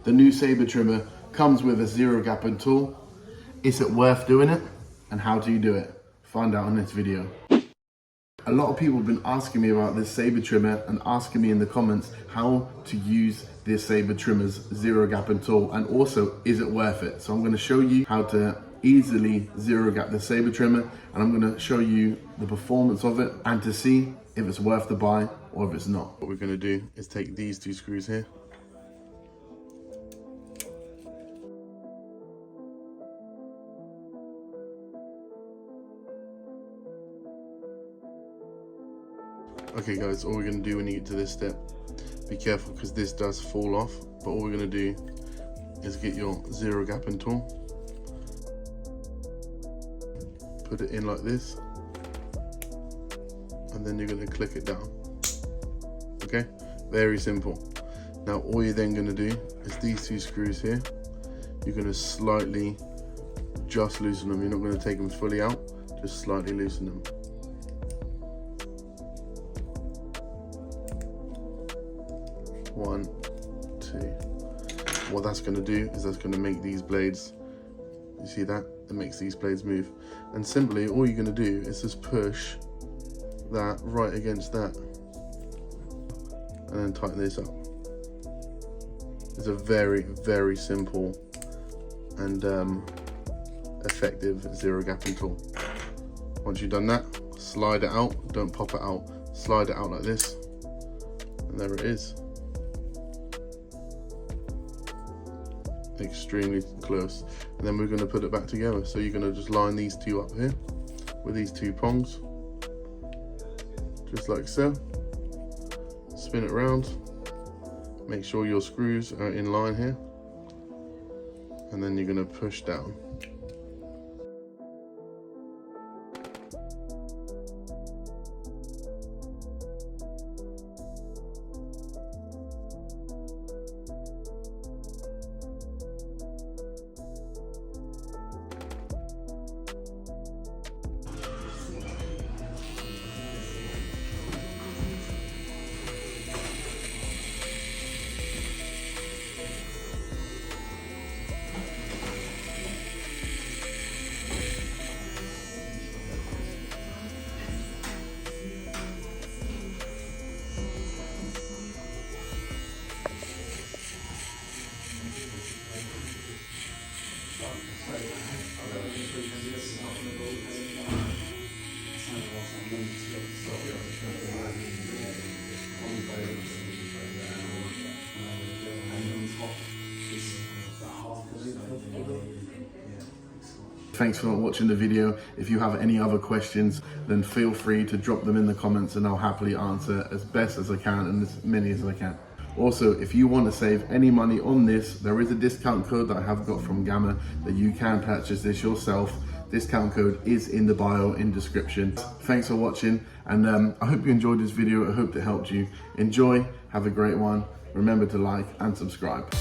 The new Saber trimmer comes with a zero gapping tool. Is it worth doing it? And how do you do it? Find out in this video. A lot of people have been asking me about this Saber trimmer and asking me in the comments how to use this Saber trimmer's zero gapping tool, and also is it worth it? So I'm going to show you how to easily zero gap the Saber trimmer, and I'm going to show you the performance of it and to see if it's worth the buy or if it's not. What we're going to do is take these two screws here. Okay guys, all we're going to do when you get to this step, be careful because this does fall off, but all we're going to do is get your zero gapping tool, put it in like this, and then you're going to click it down. Okay, very simple. Now all you're then going to do is these two screws here, you're going to slightly just loosen them. You're not going to take them fully out, just slightly loosen them. One, two. What that's going to do is that's going to make these blades, you see that? It makes these blades move. And simply all you're going to do is just push that right against that and then tighten this up. It's a very, very simple and effective zero gapping tool. Once you've done that, slide it out, don't pop it out, slide it out like this, and there it is. Extremely close. And then we're going to put it back together. So you're going to just line these two up here with these two prongs, just like so. Spin it around, make sure your screws are in line here, and then you're going to push down. Thanks for watching the video. If you have any other questions, then feel free to drop them in the comments and I'll happily answer as best as I can and as many as I can. Also, if you want to save any money on this, there is a discount code that I have got from Gamma that you can purchase this yourself. Discount code is in the bio in description. Thanks for watching, and I hope you enjoyed this video. I hope it helped you. Enjoy, have a great one. Remember to like and subscribe.